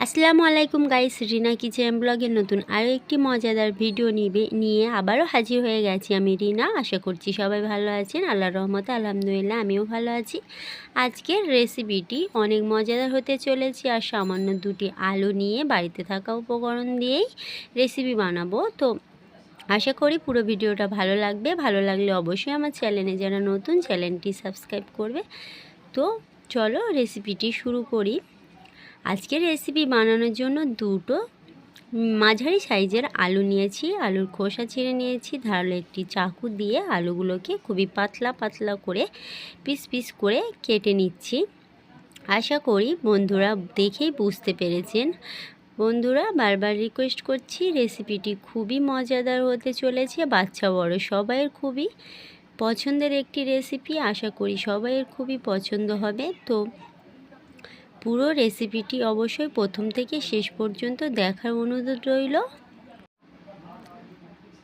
আসসালামু আলাইকুম গাইস, রিনা কিচেন ব্লগের নতুন আরও একটি মজাদার ভিডিও নিয়ে আবারও হাজির হয়ে গেছি আমি রিনা। আশা করছি সবাই ভালো আছেন। আল্লাহর রহমতে আলহামদুলিল্লাহ আমিও ভালো আছি। আজকের রেসিপিটি অনেক মজাদার হতে চলেছে আর সামান্য দুটি আলু নিয়ে বাড়িতে থাকা উপকরণ দিয়েই রেসিপি বানাবো। তো আশা করি পুরো ভিডিওটা ভালো লাগবে। ভালো লাগলে অবশ্যই আমার চ্যানেলে যারা নতুন চ্যানেলটি সাবস্ক্রাইব করবে। তো চলো রেসিপিটি শুরু করি। আজকের রেসিপি বানানোর জন্য দুটো মাঝারি সাইজের আলু নিয়েছি। আলুর খোসা ছিঁড়ে নিয়েছি। ধারালো একটি চাকু দিয়ে আলুগুলোকে খুবই পাতলা পাতলা করে পিস পিস করে কেটে নিচ্ছি। আশা করি বন্ধুরা দেখেই বুঝতে পেরেছেন। বন্ধুরা বারবার রিকোয়েস্ট করছি, রেসিপিটি খুবই মজাদার হতে চলেছে। বাচ্চা বড় সবাইয়ের খুবই পছন্দের একটি রেসিপি। আশা করি সবাইয়ের খুবই পছন্দ হবে। তো পুরো রেসিপিটি অবশ্যই প্রথম থেকে শেষ পর্যন্ত দেখার অনুরোধ রইল।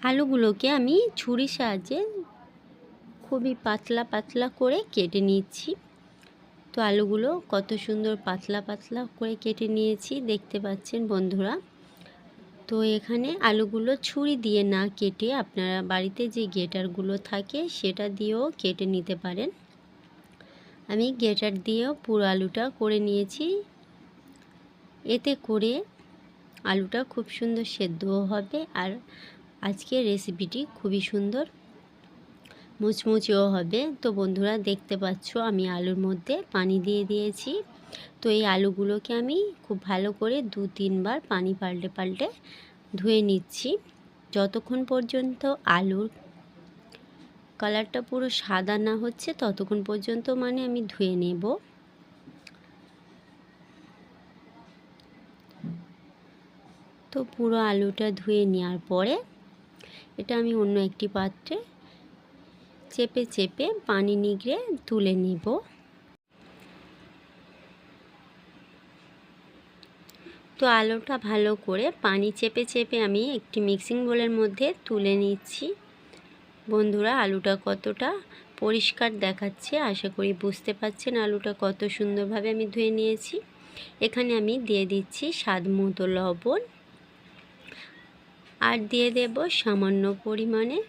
আলুগুলোকে আমি ছুরির সাহায্যে খুবই পাতলা পাতলা করে কেটে নিচ্ছি। তো আলুগুলো কত সুন্দর পাতলা পাতলা করে কেটে নিয়েছি, দেখতে পাচ্ছেন বন্ধুরা। তো এখানে আলুগুলো ছুরি দিয়ে না কেটে আপনারা বাড়িতে যে গ্রেটারগুলো থাকে সেটা দিয়েও কেটে নিতে পারেন। আমি গ্রেটার দিয়েও পুরো আলুটা করে নিয়েছি। এতে করে আলুটা খুব সুন্দর সেদ্ধও হবে আর আজকের রেসিপিটি খুবই সুন্দর মুচমুচেও হবে। তো বন্ধুরা দেখতে পাচ্ছ আমি আলুর মধ্যে পানি দিয়ে দিয়েছি। তো এই আলুগুলোকে আমি খুব ভালো করে 2-3 বার পানি পাল্টে পাল্টে ধুয়ে নিচ্ছি, যতক্ষণ পর্যন্ত আলুর কালারটা পুরো সাদা না হচ্ছে ততক্ষণ পর্যন্ত আমি ধুয়ে নেব। তো পুরো আলুটা ধুয়ে নেওয়ার পরে এটা আমি অন্য একটি পাত্রে চেপে চেপে পানি নিগড়ে তুলে নেব। তো আলুটা ভালো করে পানি চেপে চেপে আমি একটি মিক্সিং বোলের মধ্যে তুলে নিচ্ছি। বন্ধুরা আলুটা কতটা পরিষ্কার দেখাচ্ছে, আশা করি বুঝতে পারছেন আলুটা কত সুন্দরভাবে আমি ধুয়ে নিয়েছি। এখানে আমি দিয়ে দিচ্ছি স্বাদ মতো লবণ আর দিয়ে দেব সামান্য পরিমাণে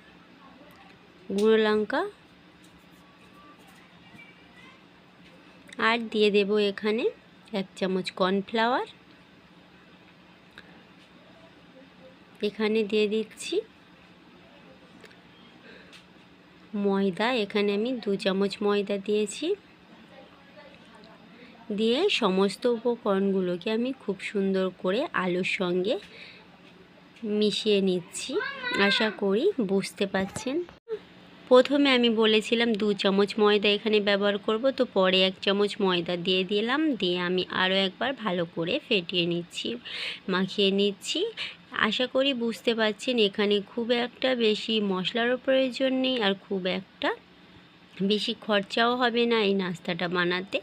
গুঁড়ো লঙ্কা আর দিয়ে দেব এখানে 1 চামচ কর্নফ্লাওয়ার। এখানে দিয়ে দিচ্ছি ময়দা। এখানে আমি 2 চামচ ময়দা দিয়েছি। দিয়ে সমস্ত উপকরণগুলোকে আমি খুব সুন্দর করে আলুর সঙ্গে মিশিয়ে নিচ্ছি। আশা করি বুঝতে পারছেন। প্রথমে আমি বলেছিলাম 2 চামচ ময়দা এখানে ব্যবহার করব, তো পরে 1 চামচ ময়দা দিয়ে দিলাম। দিয়ে আমি আরও একবার ভালো করে ফেটিয়ে নিচ্ছি, মাখিয়ে নিচ্ছি। আশা করি বুঝতে পারছেন এখানে খুব একটা বেশি মশলারও প্রয়োজন নেই আর খুব একটা বেশি খরচাও হবে না এই নাস্তাটা বানাতে।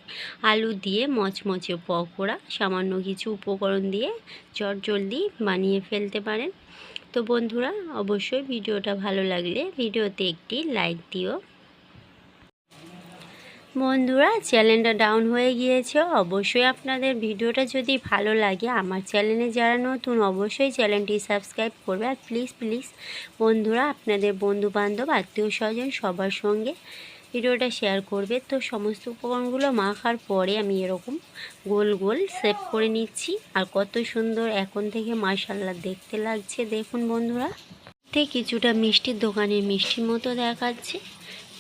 আলু দিয়ে মচমচে পকোড়া সামান্য কিছু উপকরণ দিয়ে চটজলদি বানিয়ে ফেলতে পারেন। তো বন্ধুরা অবশ্যই ভিডিওটা ভালো লাগলে ভিডিওতে একটি লাইক দিও। বন্ধুরা চ্যানেলটা ডাউন হয়ে গিয়েছে, অবশ্যই আপনাদের ভিডিওটা যদি ভালো লাগে আমার চ্যানেলে যারা নতুন অবশ্যই চ্যানেলটি সাবস্ক্রাইব করবে। আর প্লিজ প্লিজ বন্ধুরা আপনাদের বন্ধুবান্ধব আত্মীয় স্বজন সবার সঙ্গে ভিডিওটা শেয়ার করবে। তো সমস্ত উপকরণগুলো মাখার পরে আমি এরকম গোল গোল শেপ করে নিচ্ছি। আর কত সুন্দর এখন থেকে মাশাআল্লাহ দেখতে লাগছে দেখুন বন্ধুরা। কিছুটা মিষ্টির দোকানের মিষ্টির মতো দেখাচ্ছে।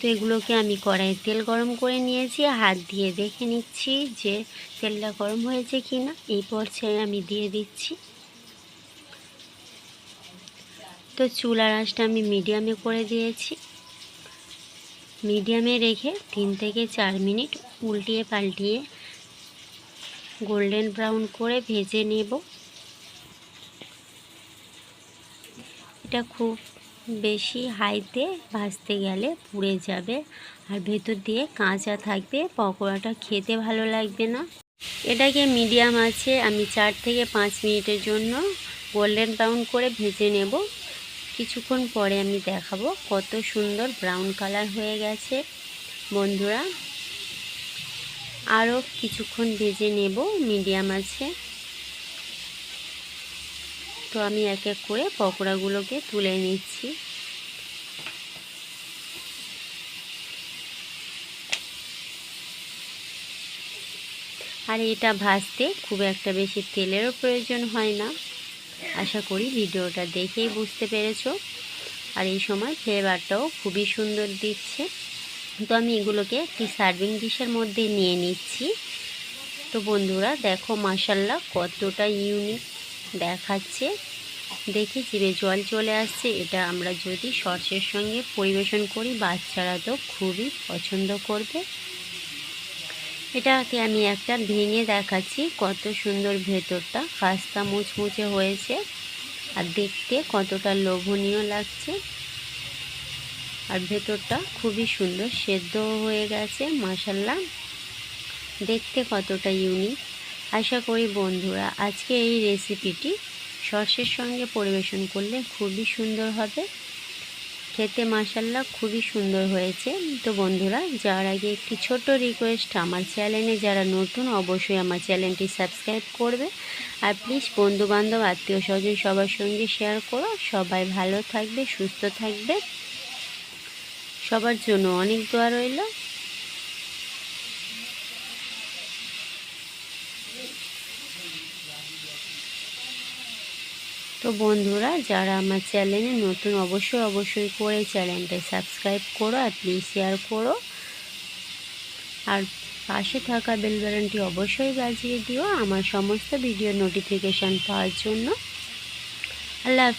তো এগুলোকে আমি কড়াইয়ে তেল গরম করে নিয়েছি, হাত দিয়ে দেখে নিচ্ছি যে তেলটা গরম হয়েছে কি না। এই পর্যায়ে আমি দিয়ে দিচ্ছি। তো চুলার আঁচটা আমি মিডিয়ামে করে দিয়েছি। মিডিয়ামে রেখে 3 থেকে 4 মিনিট উল্টিয়ে পাল্টিয়ে গোল্ডেন ব্রাউন করে ভেজে নেব। এটা খুব বেশি হাইতে ভাজতে গেলে পুড়ে যাবে আর ভেতর দিয়ে কাঁচা থাকবে, পকোড়াটা খেতে ভালো লাগবে না। এটাকে মিডিয়াম আছে আমি 4 থেকে 5 মিনিটের জন্য গোল্ডেন ব্রাউন করে ভেজে নেব। কিছুক্ষণ পরে আমি দেখাবো কত সুন্দর ব্রাউন কালার হয়ে গেছে। বন্ধুরা আরও কিছুক্ষণ ভেজে নেব মিডিয়াম আছে। তো আমি এক এক করে পকোড়াগুলোকে তুলে নিচ্ছি। আর এটা ভাজতে খুব একটা বেশি তেলেরও প্রয়োজন হয় না। আশা করি ভিডিওটা দেখেই বুঝতে পেরেছো। আর এই সময় ফ্লেভারটাও খুবই সুন্দর দিচ্ছে। তো আমি এগুলোকে একটি সার্ভিং ডিশের মধ্যে নিয়ে নিচ্ছি। তো বন্ধুরা দেখো মাশাআল্লাহ কতটা ইউনিক দেখাচ্ছে, দেখে জিভে জল চলে আসছে। এটা আমরা যদি সসের সঙ্গে পরিবেশন করি বাচ্চারা তো খুবই পছন্দ করবে। এটাকে আমি একটা ভেঙে দেখাচ্ছি, কত সুন্দর ভেতরটা খাস্তা মুচমুচে হয়েছে আর দেখতে কতটা লোভনীয় লাগছে। আর ভেতরটা খুবই সুন্দর সেদ্ধ হয়ে গেছে মাশাআল্লাহ, দেখতে কতটা ইউনিক। আশা করি বন্ধুরা আজকে এই রেসিপিটি সসের সঙ্গে পরিবেশন করলে খুবই সুন্দর হবে, খেতে মাশাআল্লাহ খুবই সুন্দর হয়েছে। তো বন্ধুরা যাওয়ার আগে একটি ছোট রিকোয়েস্ট, আমার চ্যানেলে যারা নতুন অবশ্যই আমার চ্যানেলটি সাবস্ক্রাইব করবে। আর প্লিজ বন্ধুবান্ধব আত্মীয় স্বজন সবার সঙ্গে শেয়ার করো। সবাই ভালো থাকবে, সুস্থ থাকবে, সবার জন্য অনেক দোয়া রইল। তো বন্ধুরা যারা আমার চ্যানেলে নতুন অবশ্যই করে চ্যানেলটা সাবস্ক্রাইব করো আর প্লিজ শেয়ার করো। আর পাশে থাকা বেল বাটনটি অবশ্যই বাজিয়ে দিও আমার সমস্ত ভিডিও নোটিফিকেশান পাওয়ার জন্য। আল্লাহ হাফেজ।